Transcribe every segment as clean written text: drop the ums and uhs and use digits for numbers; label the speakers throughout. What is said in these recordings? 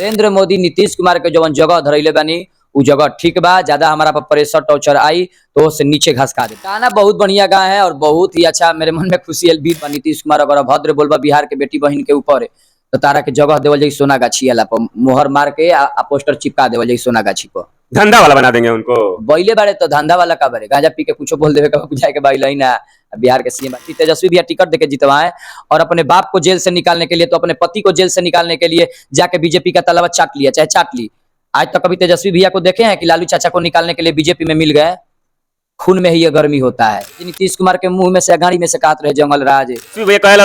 Speaker 1: नरेंद्र मोदी नीतीश कुमार के जवन जगह धरैले बानी उ जगह ठीक बा। ज्यादा हमारा पर प्रेशर टॉर्चर आई तो से नीचे घसका दे। गाना बहुत बढ़िया गाए हैं और बहुत ही अच्छा मेरे मन में खुशी है। बीत नीतीश कुमार अगर भद्र बोलबा बिहार के बेटी बहन के ऊपर तो तारा के जगह देवल जाई सोना गाछी वाला पर मोहर मार के आ पोस्टर चिपका देवल जाई सोना गाछी पर।
Speaker 2: धंधा वाला बना देंगे उनको।
Speaker 1: बैले बारे तो धंधा वाला का बारे गांजा पी के कुछ बोल देवे का बुझाए के बैल ही ना। बिहार के सीएम तेजस्वी भैया टिकट देके जितवाए और अपने बाप को जेल से निकालने के लिए तो अपने पति को जेल से निकालने के लिए जाके बीजेपी का तलवा चाट लिया, चाहे चाट ली। आज तक कभी तेजस्वी भैया को देखे हैं कि लालू चाचा को निकालने के लिए बीजेपी में मिल गए? खून में ही ये गर्मी होता है। नीतीश कुमार के मुंह में से गाड़ी में से काट रहे जंगल राज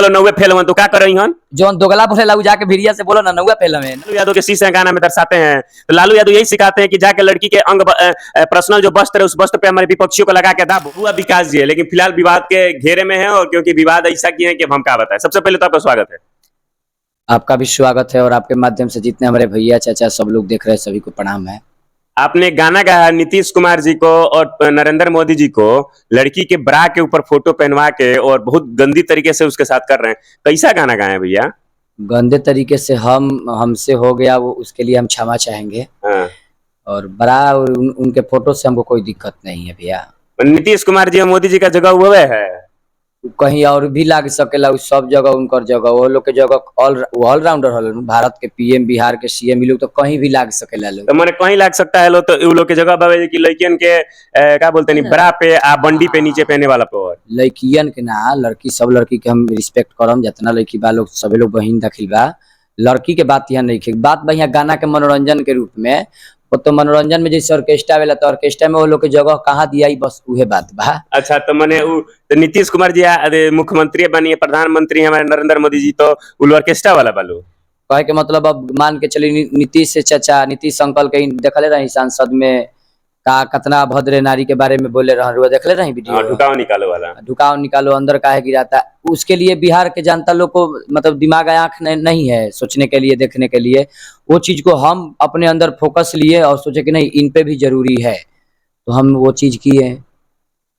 Speaker 2: नौवे फेल तो क्या कर रही हन
Speaker 1: जौन दोगला बोले लालू जाके भिड़िया से बोलो ना नौवे फेल में।
Speaker 2: लालू यादव के शीशे गाना में दर्शाते हैं तो लालू यादव यही सिखाते हैं कि जाके लड़की के अंग पर्सनल जो वस्त्र है उस वस्त्र पे हमारे विपक्षियों को लगा के दाब। हुआ विकास जी है लेकिन फिलहाल विवाद के घेरे में है और क्योंकि विवाद ऐसा किए हैं कि हम क्या बताएं। सबसे पहले तो आपका स्वागत है।
Speaker 1: आपका भी स्वागत है और आपके माध्यम से जितने हमारे भैया चाचा सब लोग देख रहे हैं सभी को प्रणाम है।
Speaker 2: आपने गाना गाया नीतीश कुमार जी को और नरेंद्र मोदी जी को लड़की के ब्रा के ऊपर फोटो पहनवा के और बहुत गंदी तरीके से उसके साथ कर रहे हैं। कैसा गाना गाए भैया?
Speaker 1: गंदे तरीके से हमसे हो गया वो उसके लिए हम क्षमा चाहेंगे।
Speaker 2: हाँ।
Speaker 1: और बड़ा और उनके फोटो से हमको कोई दिक्कत नहीं है भैया।
Speaker 2: नीतीश कुमार जी और मोदी जी का जगह हुआ है
Speaker 1: कहीं और भी लाग सकेला सब जगह उनकर जगह वो लोग के जगह ऑलराउंडर हल भारत के पीएम बिहार के सीएम लोग तो कहीं भी लाग सकेला लोग
Speaker 2: तो मैंने कहीं लाग सकता है लोग तो उ लोग के जगह बाबे की लड़कियन के क्या बोलते हैं बरा पे आ बंडी पे नीचे पहने वाला पे
Speaker 1: लड़कियन के ना लड़की सब लड़की के हम रिस्पेक्ट करम जितना लड़की बा लोग सभी लोग बहन दाखिल बा। लड़की के बात यहाँ नहीं बात बा यहाँ गाना के मनोरंजन के रूप में तो मनोरंजन में जैसे ऑर्केस्ट्रा वाला तो ऑर्केस्ट्रा में वो लोग के जगह कहाँ दिया बस उहे बात बा।
Speaker 2: अच्छा तो मैंने तो नीतीश कुमार जी मुख्यमंत्री बनिए प्रधानमंत्री हमारे नरेंद्र मोदी जी तो ऑर्केस्ट्रा वाला बालू
Speaker 1: कहे के मतलब अब मान के चलिए नीतीश चाचा नीतीश अंकल के देखले रही सांसद में का कितना भद्र नारी के बारे में बोले रहा देखले रही वीडियो।
Speaker 2: ढुकाव निकालो वाला
Speaker 1: ढुकाव निकालो अंदर काहे गिराता उसके लिए बिहार के जनता लोग को मतलब दिमाग आंख नहीं है सोचने के लिए देखने के लिए। वो चीज को हम अपने अंदर फोकस लिए और सोचे कि नहीं इन पे भी जरूरी है तो हम वो चीज किए।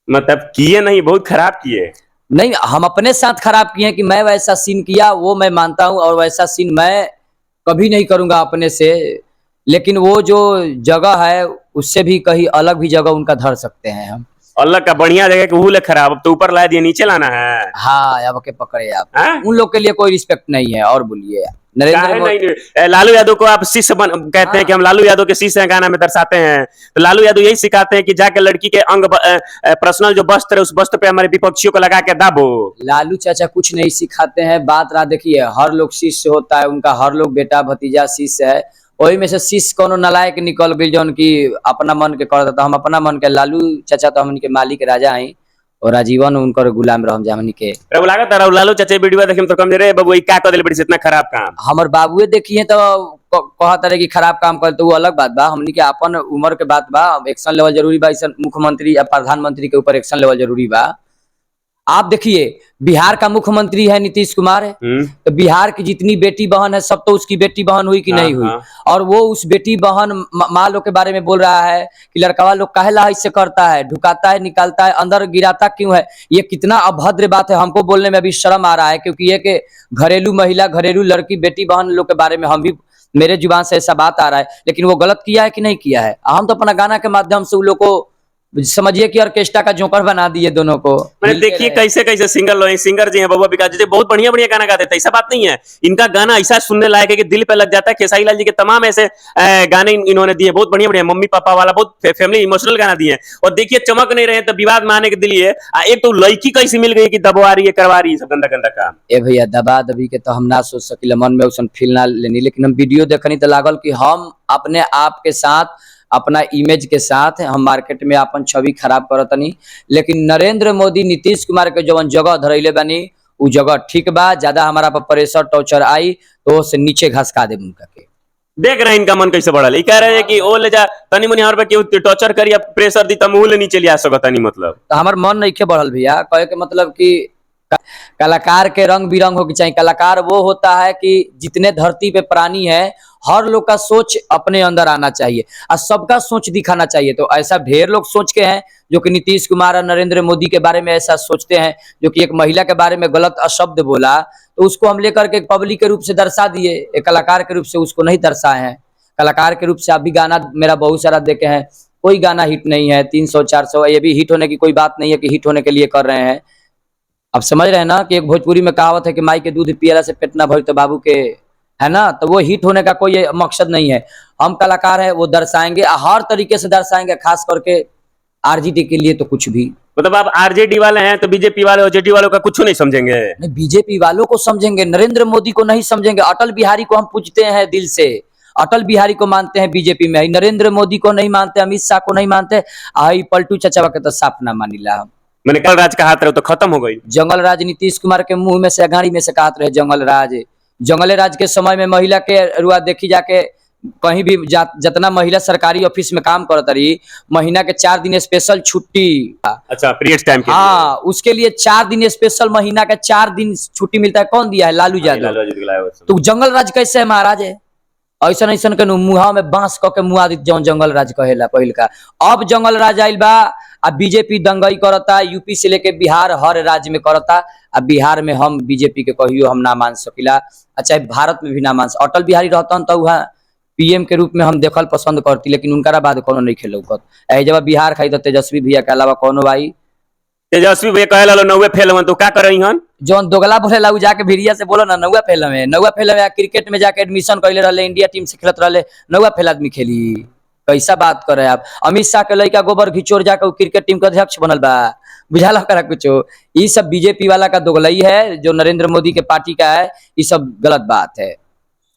Speaker 2: मतलब किए नहीं बहुत खराब किए
Speaker 1: नहीं हम अपने साथ खराब किए कि मैं वैसा सीन किया वो मैं मानता हूँ और वैसा सीन मैं कभी नहीं करूंगा अपने से। लेकिन वो जो जगह है उससे भी कहीं अलग भी जगह उनका धर सकते हैं हम।
Speaker 2: अलग का बढ़िया जगह के वो खराब अब तो ऊपर ला दिए नीचे लाना है।
Speaker 1: हाँ अब के पकड़े आप उन लोग के लिए कोई रिस्पेक्ट नहीं है। और बोलिए
Speaker 2: नहीं लालू यादव को आप शिष्य कहते हैं कि हम लालू यादव के शिष्य गाना में दर्शाते हैं तो लालू यादव यही सिखाते हैं कि जाके लड़की के अंग पर्सनल जो वस्त्र है उस वस्त्र पे हमारे विपक्षियों को लगा के दाबो। लालू
Speaker 1: चाचा कुछ नहीं सिखाते हैं। बात रहा देखिए हर लोग शिष्य होता है उनका हर लोग बेटा भतीजा शिष्य है। वही में से शिष्य कोनो नलायक निकल गई जौन की अपना मन के कर देता। हम अपना मन के लालू चाचा तो हमन के मालिक राजा हैं और आजीवन उनकर गुलाम रहम जामनी के।
Speaker 2: लालू चाचा वीडियो देखे तो कम रे बाबू का कर देले बड़ी इतना खराब काम
Speaker 1: हमर बाबूए देखिए तो कहत रहे कि खराब काम कर तो वो अलग बात बा। हमनी के अपन उम्र के बात बा एक्शन लेवल जरूरी बा। मुख्यमंत्री या प्रधानमंत्री के ऊपर एक्शन लेवल जरूरी बा। आप देखिए बिहार का मुख्यमंत्री है नीतीश कुमार तो बिहार की जितनी बेटी बहन है सब तो उसकी बेटी बहन हुई कि नहीं हुई। और वो उस बेटी बहन माँ लोग के बारे में बोल रहा है कि लड़का लोग काहेला इससे करता है ढुकाता है निकालता है अंदर गिराता क्यों है। ये कितना अभद्र बात है। हमको बोलने में अभी शर्म आ रहा है क्योंकि ये कि घरेलू महिला घरेलू लड़की बेटी बहन लोग के बारे में हम भी मेरे जुबान से ऐसा बात आ रहा है। लेकिन वो गलत किया है कि नहीं किया है। हम तो अपना गाना के माध्यम से उन लोग को समझिए कि ऑर्केस्ट्रा का जोकर बना दिए दोनों को।
Speaker 2: मैंने देखिए कैसे कैसे सिंगर जी हैं बबुआ विकास जी बहुत बढ़िया बढ़िया गाना गाते थे। ऐसा बात नहीं है इनका गाना ऐसा सुनने लायक है कि दिल पे लग जाता है। खेसारी लाल जी के तमाम ऐसे गाने इन्होंने दिए बहुत बढ़िया बढ़िया मम्मी पापा वाला बहुत फैमिली इमोशनल गाना दिए। और देखिए चमक नहीं रहे तो विवाद में आने के दिल एक तो लड़की कैसी मिल गई कि दबवा रही है करवा रही है सब गंदा गंदा काम।
Speaker 1: ए भैया दबा दबी के तो हम ना सोच सकिले मन में उसन फील ना लेनी। लेकिन हम वीडियो देखनी तो लागल कि हम अपने आप के साथ अपना इमेज के साथ हम मार्केट में अपन छवि खराब करतनी। लेकिन नरेंद्र मोदी नीतीश कुमार के जवन जगह धरैले बानी उ जगह ठीक बा। ज्यादा हमारा पर प्रेशर टॉर्चर आई तो से नीचे घसका दे उनका के।
Speaker 2: देख रहे हैं इनका मन कैसे बढ़ल कह रहे हैं कि ओ ले जा तनी मुनी हमारे पे क्यों टॉर्चर करी या प्रेशर दी तम ले नीचे लिया सको तनी मतलब
Speaker 1: तो हमार मन नहीं के बढ़ल भैया। कहे के मतलब कि कलाकार के रंग बिरंग हो के चाहिए। कलाकार वो होता है कि जितने धरती पे प्राणी है हर लोग का सोच अपने अंदर आना चाहिए और सबका सोच दिखाना चाहिए। तो ऐसा ढेर लोग सोच के हैं जो कि नीतीश कुमार और नरेंद्र मोदी के बारे में ऐसा सोचते हैं, जो कि एक महिला के बारे में गलत अशब्द बोला तो उसको हम लेकर के एक पब्लिक के रूप से दर्शा दिए, एक कलाकार के रूप से उसको नहीं दर्शाए हैं। कलाकार के रूप से आप भी गाना मेरा बहुत सारा देखे हैं, कोई गाना हिट नहीं है। 300-400 ये भी हिट होने की कोई बात नहीं है कि हिट होने के लिए कर रहे हैं। आप समझ रहे हैं ना कि एक भोजपुरी में कहावत है कि माई के दूध पियला से पेट ना भरी तो बाबू के, है ना। तो वो हिट होने का कोई मकसद नहीं है। हम कलाकार है वो दर्शाएंगे, हर तरीके से दर्शाएंगे, खास करके आरजेडी के लिए तो कुछ भी।
Speaker 2: मतलब आप आरजेडी वाले हैं तो बीजेपी वाले और जेडी वालों का कुछ नहीं समझेंगे?
Speaker 1: नहीं, बीजेपी वालों को समझेंगे, नरेंद्र मोदी को नहीं समझेंगे। अटल बिहारी को हम पूजते हैं दिल से, अटल बिहारी को मानते हैं बीजेपी में, नरेंद्र मोदी को नहीं मानते, अमित शाह को नहीं मानते, आई पलटू चचा के तो साफ ना मानिला हम।
Speaker 2: मैंने कल राज कहा था तो खत्म हो गई।
Speaker 1: जंगल राज नीतीश कुमार के मुंह में से अगाड़ी में से कहत रहे जंगल राज। जंगल राज के समय में महिला के रुआ देखी जाके कहीं भी जितना महिला सरकारी ऑफिस में काम करत रही, महीना के 4 दिन स्पेशल छुट्टी।
Speaker 2: अच्छा, पीरियड्स टाइम के
Speaker 1: हाँ, उसके लिए 4 दिन स्पेशल, महीना का 4 दिन छुट्टी मिलता है। कौन दिया है? लालू यादव। तो जंगल राज कैसे है महाराज? ऐसा ऐसा के मुहा में बांस क के मुआ दी जौन जंगल राज कहेला पहिल का। अब जंगल राज आइल बा आ बीजेपी दंगई करता, यूपी से लेके बिहार हर राज्य में करता। आ बिहार में हम बीजेपी के कहियो हम ना मान सकिला, अच्छा भारत में भी ना मान। अटल बिहारी रहता तो वहाँ पीएम के रूप में हम देखल पसंद करती, लेकिन उनका बाद कोनो नहीं खेलौकत। जब बिहार खाई तो तेजस्वी भैया के अलावा कोनो भाई।
Speaker 2: तेजस्वी भैया कहे ला नौवे फेल हन तो का करई हन?
Speaker 1: जौन दोगला बोलेला उ जाके भिड़िया से बोलो ना नौवा फेल में, नौवा फेल में। क्रिकेट में जाके एडमिशन कैले रहले, इंडिया टीम से खेलत रहले, नौवा फेल आदमी खेली। कैसा बात करे आप? अमित शाह के लड़का गोबर घिचोर जाके क्रिकेट टीम का अध्यक्ष बनल बा, बुझाला करा कुछो। ये सब बीजेपी वाला का दोगलई है, जो नरेंद्र मोदी के पार्टी का है। ये सब गलत बात है,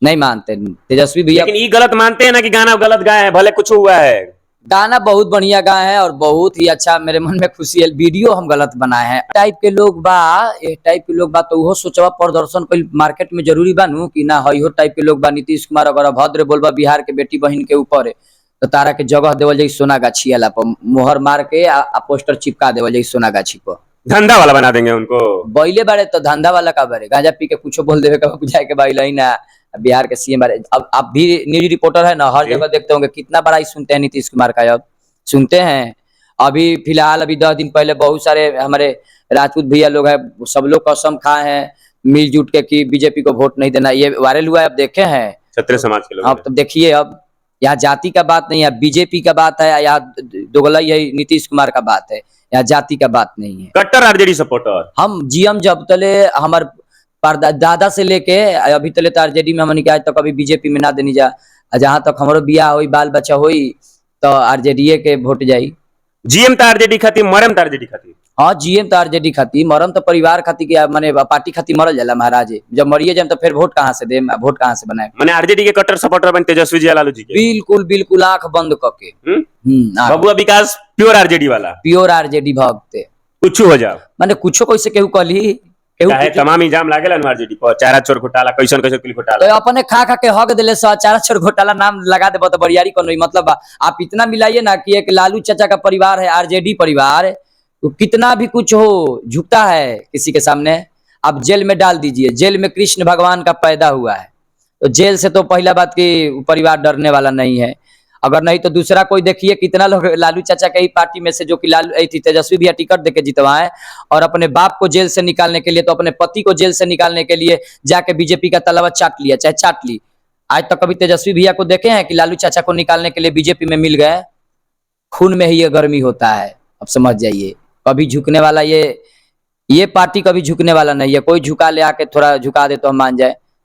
Speaker 1: नहीं मानते तेजस्वी भैया।
Speaker 2: लेकिन ये गलत मानते हैं ना कि गाना गलत गाए हैं, भले कुछ हुआ है।
Speaker 1: गाना बहुत बढ़िया गाए हैं और बहुत ही अच्छा, मेरे मन में खुशी है। वीडियो हम गलत बनाए हैं। टाइप के लोग बा, ये टाइप के लोग बा तो वो सोचवा प्रदर्शन कोई मार्केट में जरूरी बानू कि ना हई हो टाइप के लोग बा। नीतीश कुमार अगर अभद्र बोलबा बिहार के बेटी बहन के ऊपर तो तारा के जगह देवल जाई सोना गाछी वाला पर, मोहर मार के आ पोस्टर चिपका देवल जाई सोना गाछी पर।
Speaker 2: धंधा वाला बना देंगे उनको।
Speaker 1: बैले बारे तो धंधा वाला का बारे, गांजा पी के कुछ बोल देवे का बुझाए के बैल ही ना। बिहार के सीएम बारे अब आप भी न्यूज रिपोर्टर है ना, हर जगह देखते होंगे कितना बड़ा ही सुनते हैं नीतीश कुमार का। अब सुनते हैं। अभी फिलहाल अभी 10 दिन पहले बहुत सारे हमारे राजपूत भैया लोग हैं, सब लोग कसम खाए हैं मिलजुट के कि बीजेपी को वोट नहीं देना। ये वायरल हुआ है, अब देखे हैं
Speaker 2: क्षत्रिय समाज के लोग।
Speaker 1: अब तो देखिए, अब यहाँ जाति का बात नहीं है, बीजेपी का बात है, यहाँ दोगलई है नीतीश कुमार का बात है, यहाँ जाति का बात नहीं है।
Speaker 2: कट्टर आरजेडी सपोर्टर
Speaker 1: हम जीएम जब तले हमार दादा से लेके अभी तले तो आरजेडी में हमने आज तक अभी बीजेपी में ना देनी जा। जहां तक हमारो बियाह हुई बाल बच्चा हुई तो आरजेडी के वोट जाई।
Speaker 2: जीएम तो आरजेडी खाती, मरम तो आरजेडी खाती।
Speaker 1: हाँ, जीएम तो आरजेडी खाती, मरम तो परिवार खाती के माने पार्टी खाती मरल जाला महाराज। जब मरिए जाए तो फिर वोट कहाँ से दे, वोट कहाँ से बनाए?
Speaker 2: माने आरजेडी के कट्टर सपोर्टर बन तेजस्वी जी लालू जी के।
Speaker 1: बिल्कुल बिल्कुल, आंख बंद करके।
Speaker 2: बबुआ विकास प्योर आरजेडी वाला,
Speaker 1: प्योर आरजेडी भक्त।
Speaker 2: कुछ हो जाओ
Speaker 1: माने कुछ कैसे केहू कहली
Speaker 2: तमाम इल्जाम लागेला आरजेडी पर, चारा चोर घोटाला कैसन कैसन कुल घोटाला।
Speaker 1: तो अपने खा खा के हक दिले चारा चोर घोटाला नाम लगा दे तो बरियारी को नहीं मतलब। आप इतना मिलाइए ना कि एक लालू चाचा का परिवार है, आरजेडी परिवार, तो कितना भी कुछ हो झुकता है किसी के सामने। आप जेल में डाल दीजिए, जेल में कृष्ण भगवान का पैदा हुआ है, तो जेल से तो पहला बात कि परिवार डरने वाला नहीं है। अगर नहीं तो दूसरा कोई देखिए कितना लोग लालू चाचा के ही पार्टी में से जो कि लालू थी तेजस्वी भैया टिकट देके जितवाए और अपने बाप को जेल से निकालने के लिए, तो अपने पति को जेल से निकालने के लिए जाके बीजेपी का तलवा चाट लिया, चाहे चाट ली। आज तक कभी तेजस्वी भैया को देखे हैं कि लालू चाचा को निकालने के लिए बीजेपी में मिल गए? खून में ही ये गर्मी होता है, अब समझ जाइए। कभी झुकने वाला ये पार्टी कभी झुकने वाला नहीं है। कोई झुका ले आके थोड़ा झुका दे तो हम मान जाए।